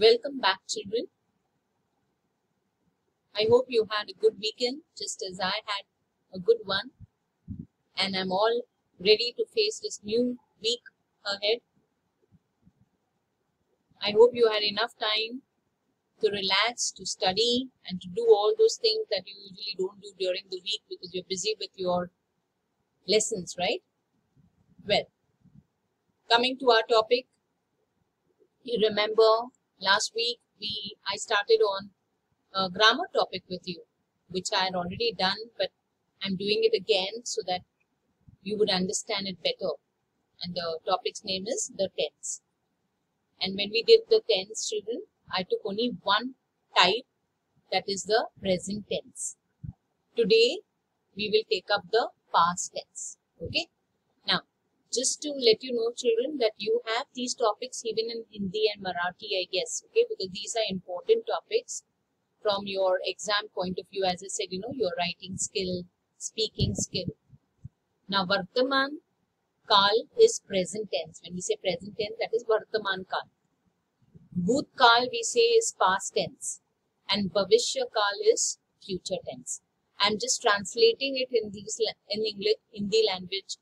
Welcome back, children. I hope you had a good weekend, just as I had a good one, and I'm all ready to face this new week ahead. I hope you had enough time to relax, to study, and to do all those things that you usually don't do during the week because you're busy with your lessons, right? Well, coming to our topic, you remember last week I started on a grammar topic with you, which I had already done, but I'm doing it again so that you would understand it better. And the topic's name is the tense. And when we did the tense, children, I took only one type, that is the present tense. Today, we will take up the past tense. Okay? Now, just to let you know, children, that you have these topics even in Hindi and Marathi, I guess. Okay? Because these are important topics from your exam point of view. As I said, your writing skill, speaking skill. Now, Vartaman Kal is present tense. When we say present tense, that is Vartaman Kal. Bhut Kal we say is past tense. And Bhavishya Kal is future tense. I'm just translating it in English, Hindi language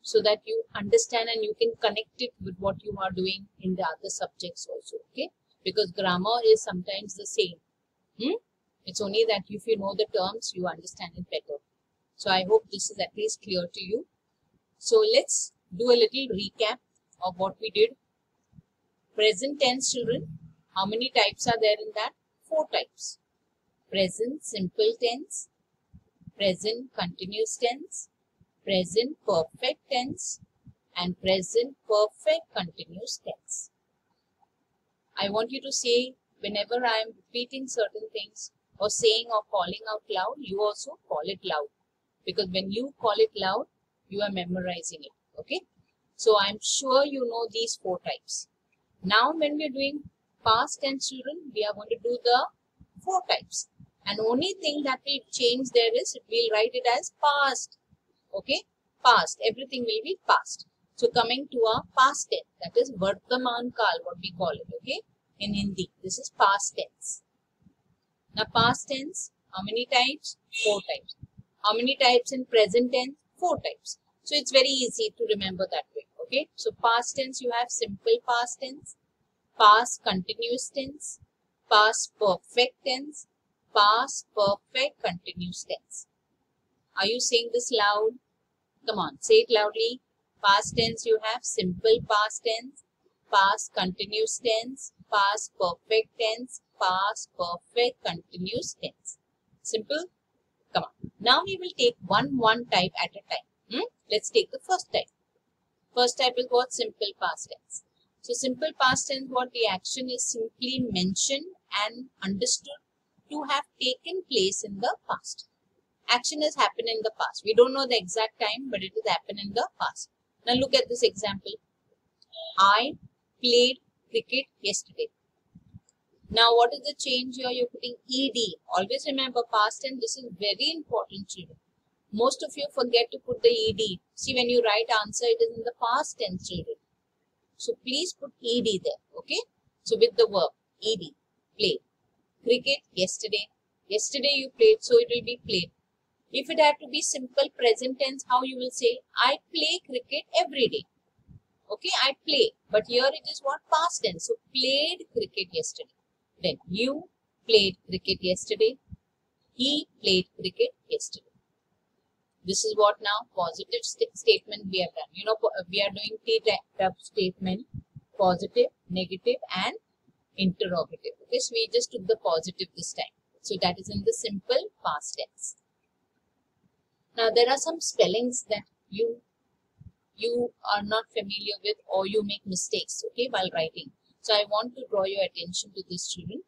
so that you understand and you can connect it with what you are doing in the other subjects also. Okay? Because grammar is sometimes the same. It's only that if you know the terms, you understand it better. So I hope this is at least clear to you. So let's do a little recap of what we did. Present tense, children. How many types are there in that? 4 types. Present simple tense, present continuous tense, present perfect tense, and present perfect continuous tense. I want you to say, whenever I am repeating certain things or saying or calling out loud, you also call it loud. Because when you call it loud, you are memorizing it. Okay? So I'm sure you know these 4 types. Now when we are doing past tense, children, we are going to do the 4 types. And only thing that will change there is, we'll write it as past. Okay? Past. Everything will be past. So coming to our past tense, that is Vartaman Kal, what we call it. Okay? In Hindi, this is past tense. Now past tense, how many types? 4 types. How many types in present tense? 4 types. So it's very easy to remember that way. Okay? So past tense, you have simple past tense, past continuous tense, past perfect tense, past perfect continuous tense. Are you saying this loud? Come on, say it loudly. Past tense, you have simple past tense, past continuous tense, past perfect tense, past perfect continuous tense. Simple? Come on. Now we will take one type at a time. Let's take the first type. First type is what? Simple past tense. So simple past tense, what the action is simply mentioned and understood to have taken place in the past. Action has happened in the past. We don't know the exact time, but it has happened in the past. Now look at this example. I played cricket yesterday. Now what is the change here? You're putting ed. Always remember past tense. This is very important, children. Most of you forget to put the ed. See, when you write answer, it is in the past tense, children. So please put ed there. Okay? So with the verb ed, played. Cricket yesterday. Yesterday you played, so it will be played. If it had to be simple present tense, how you will say? I play cricket every day. Okay, I play. But here it is what? Past tense. So played cricket yesterday. Then you played cricket yesterday. He played cricket yesterday. This is what now? Positive statement we have done. We are doing 3 types of statement. Positive, negative and interrogative. Okay, so we just took the positive this time. So that is in the simple past tense. Now there are some spellings that you are not familiar with or you make mistakes, okay, while writing. So I want to draw your attention to this, children.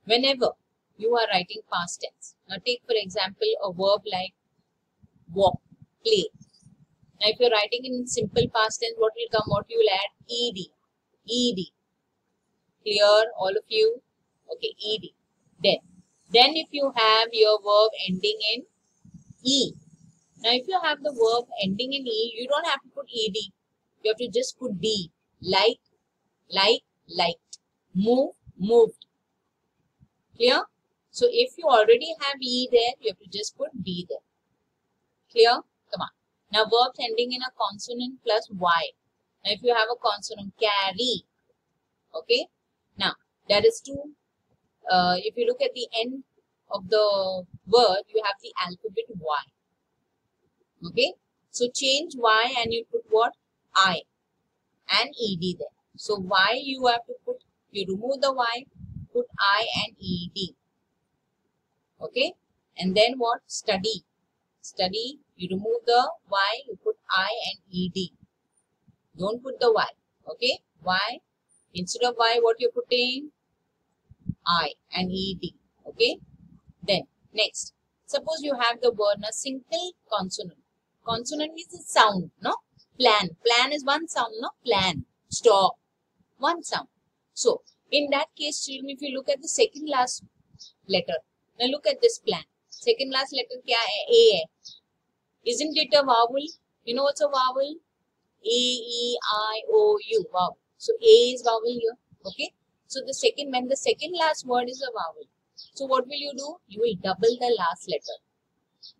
Whenever you are writing past tense, now take for example a verb like walk, play. Now if you're writing in simple past tense, what will come? What you will add? Ed. Ed. Clear, all of you? Okay, ed. Then if you have your verb ending in e. Now if you have the verb ending in e, you don't have to put ed. You have to just put d. Like, liked. Move, moved. Clear? So if you already have E there, you have to just put D there. Clear? Come on. Now verbs ending in a consonant plus Y. Now if you have a consonant, carry. Okay? Now that is to, if you look at the end of the word, you have the alphabet Y. Okay? So change Y and you put what? I and ED there. So Y you have to put, you remove the Y, put I and ED. Okay? And then what? Study. Study, you remove the Y, you put I and ED. Don't put the Y. Okay? Y. Instead of Y, what you're putting? I and ED. Okay? Then, next. Suppose you have the word, a single consonant. Consonant means a sound, no? Plan. Plan is one sound, no? Plan. Stop. One sound. So, in that case, children, if you look at the second last letter. Now, look at this plan. Second last letter kya hai? A hai. Isn't it a vowel? You know what's a vowel? A, E, I, O, U. Vowel. So, A is vowel here. Okay? So, when the second last word is a vowel. So, what will you do? You will double the last letter.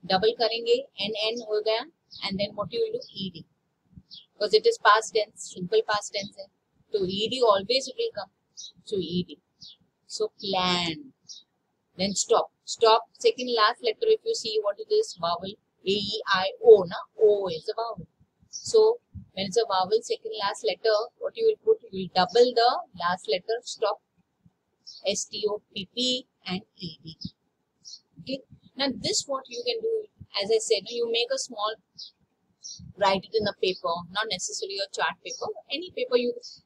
Double karenge, N ho gaya. And then what you will do? ED. Because it is past tense, simple past tense. Hai. So, ED always it will come. So, ED. So, plan. Then stop. Stop. Second last letter, if you see what it is, vowel. A, E, I, O. Na? O is a vowel. So, when it's a vowel, second last letter, what you will put? You will double the last letter, stop. S-T-O-P-P and E-D. Okay. Now, this what you can do, as I said, you make a small, write it in a paper, not necessarily a chart paper, any paper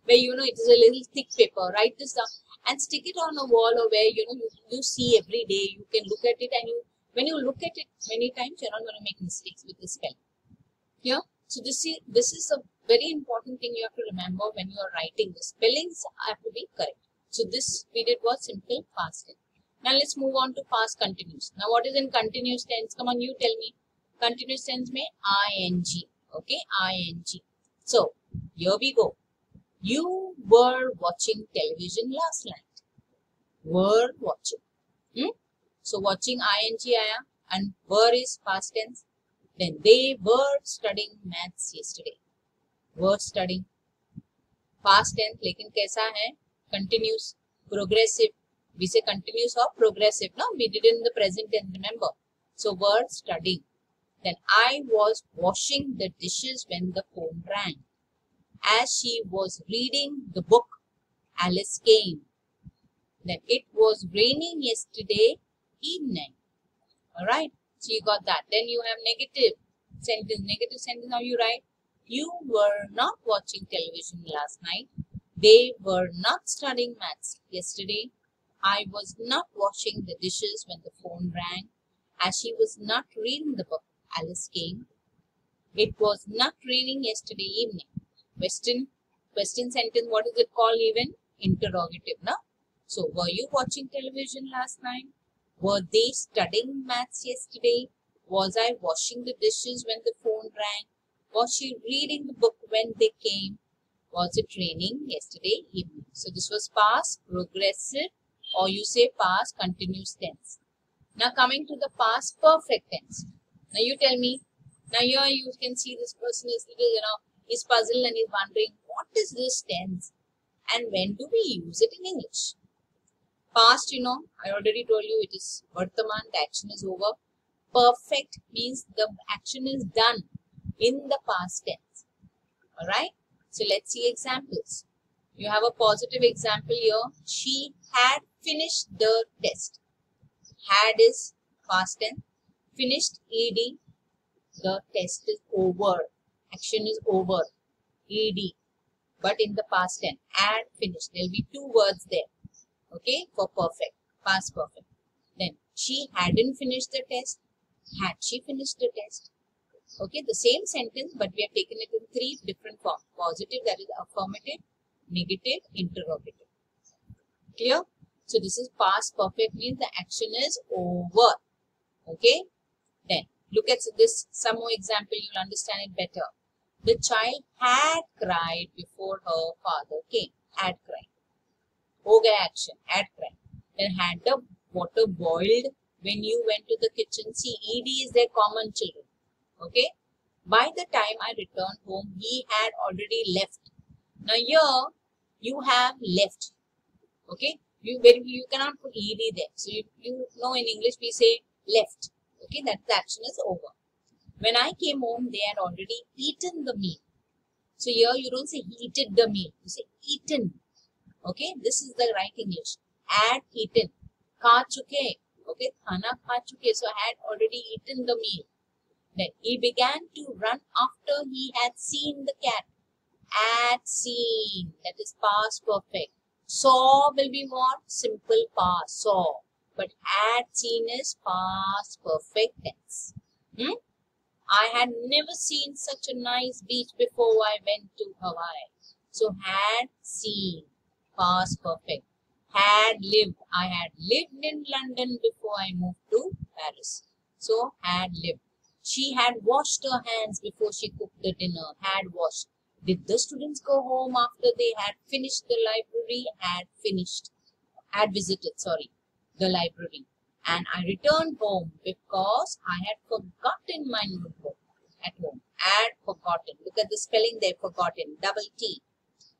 where you know it is a little thick paper, write this down and stick it on a wall or where you see every day, you can look at it and when you look at it many times, you're not going to make mistakes with the spelling. Yeah? So this is a very important thing you have to remember when you are writing. The spellings have to be correct. So this we did was simple past tense. Now let's move on to past continuous. Now what is in continuous tense? Come on, you tell me. Continuous tense mein ing. Okay, ing. So here we go. You were watching television last night. Were watching. So watching ing aaya and were is past tense. Then they were studying maths yesterday. Were studying. Past tense, lekin kaisa hai? Continuous, progressive. We say continuous or progressive. No, we did it in the present tense, remember. So were studying. Then I was washing the dishes when the phone rang. As she was reading the book, Alice came. Then it was raining yesterday evening. Alright. So you got that. Then you have negative sentence. Negative sentence, how you write? You were not watching television last night. They were not studying maths yesterday. I was not washing the dishes when the phone rang. As she was not reading the book, Alice came. It was not raining yesterday evening. Question sentence, what is it called even? Interrogative, no? So, were you watching television last night? Were they studying maths yesterday? Was I washing the dishes when the phone rang? Was she reading the book when they came? Was it raining yesterday evening? So this was past progressive or you say past continuous tense. Now coming to the past perfect tense. Now you tell me. Now here you can see this person is is puzzled and is wondering what is this tense and when do we use it in English? Past, I already told you it is Vartaman, the action is over. Perfect means the action is done in the past tense. Alright? So let's see examples. You have a positive example here. She had finished the test. Had is past tense. Finished ed. The test is over. Action is over. Ed. But in the past tense. Had finished. There will be two words there. Okay, for perfect, past perfect. Then, she hadn't finished the test. Had she finished the test? Okay, the same sentence, but we have taken it in three different forms. Positive, that is affirmative, negative, interrogative. Clear? So, this is past perfect means the action is over. Okay? Then, look at this, some more example, you'll understand it better. The child had cried before her father came. Had cried. हो गया action, had cried. Then had the water boiled when you went to the kitchen. See, ED is their common children. Okay. By the time I returned home, he had already left. Now here, you have left. Okay. You cannot put ED there. So you know in English we say left. Okay. That the action is over. When I came home, they had already eaten the meal. So here you don't say heated the meal. You say eaten. Okay. This is the right English. Had eaten. Kha chuke. Okay. Khana kha chuke. So had already eaten the meal. Then he began to run after he had seen the cat. Had seen. That is past perfect. Saw will be what? Simple past. Saw. But had seen is past perfect tense. I had never seen such a nice beach before I went to Hawaii. So had seen. Past perfect. Had lived. I had lived in London before I moved to Paris. So had lived. She had washed her hands before she cooked the dinner. Had washed. Did the students go home after they had finished the library? Had finished. Had visited, the library. And I returned home because I had forgotten my notebook at home. Had forgotten. Look at the spelling there, forgotten. Double T.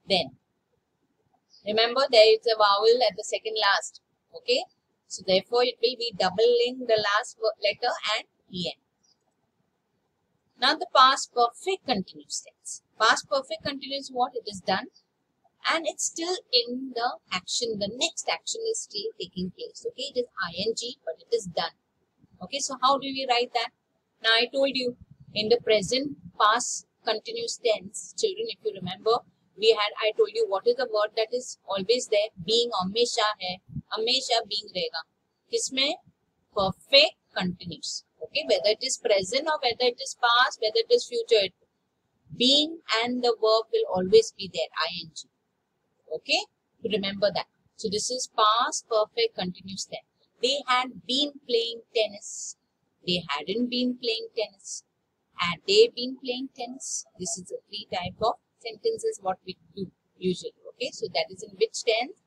Then, remember there is a vowel at the second last. Okay. So therefore it will be doubling the last letter and en. Now the past perfect continuous tense. Past perfect continuous what? It is done. And it's still in the action. The next action is still taking place. Okay. It is ing but it is done. Okay. So how do we write that? Now I told you in the present past continuous tense. Children, if you remember, I told you what is the word that is always there. Being hamesha hai. Hamesha being रहेगा. किसमें? Perfect continuous. Okay, whether it is present or whether it is past, whether it is future, being and the verb will always be there, ing. Okay, to remember that. So this is past perfect continuous tense. They had been playing tennis. They hadn't been playing tennis. Had they been playing tennis? This is the three type of sentences what we do usually. Okay, so that is in which tense?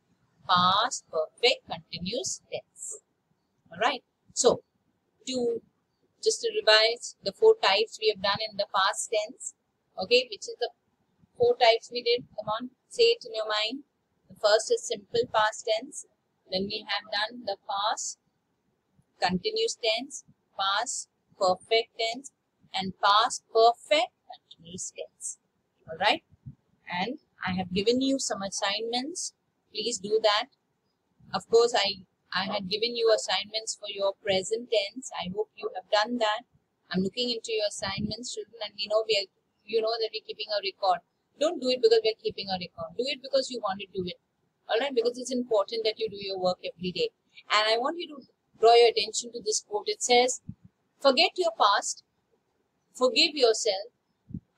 Past perfect continuous tense. Alright, so just to revise the 4 types we have done in the past tense. Okay, which is the 4 types we did? Come on, say it in your mind. The first is simple past tense. Then we have done the past continuous tense, past perfect tense, and past perfect continuous tense. Alright, and I have given you some assignments. Please do that. Of course, I had given you assignments for your present tense. I hope you have done that. I'm looking into your assignments, children, and you know that we're keeping a record. Don't do it because we're keeping a record. Do it because you want to do it. Alright, because it's important that you do your work every day. And I want you to draw your attention to this quote. It says, forget your past, forgive yourself,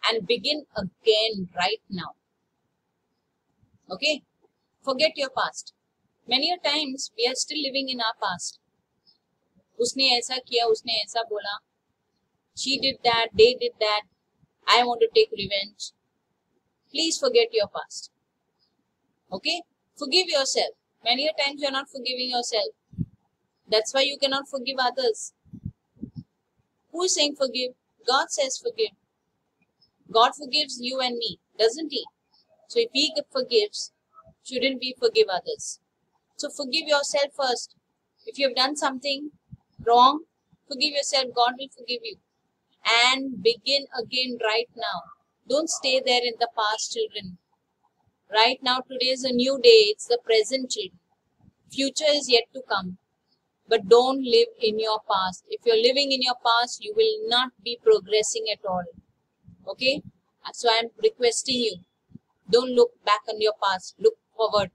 and begin again right now. Okay? Forget your past. Many a times we are still living in our past. Usne aisa kiya, usne aisa bola. She did that, they did that. I want to take revenge. Please forget your past. Okay? Forgive yourself. Many a times you are not forgiving yourself. That's why you cannot forgive others. Who is saying forgive? God says forgive. God forgives you and me, doesn't He? So if He forgives, shouldn't we forgive others? So forgive yourself first. If you have done something wrong, forgive yourself. God will forgive you. And begin again right now. Don't stay there in the past, children. Right now, today is a new day. It's the present, children. Future is yet to come. But don't live in your past. If you're living in your past, you will not be progressing at all. Okay? So I'm requesting you. Don't look back on your past. Look forward.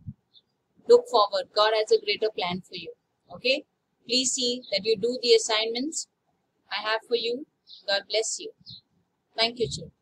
Look forward. God has a greater plan for you. Okay? Please see that you do the assignments I have for you. God bless you. Thank you, children.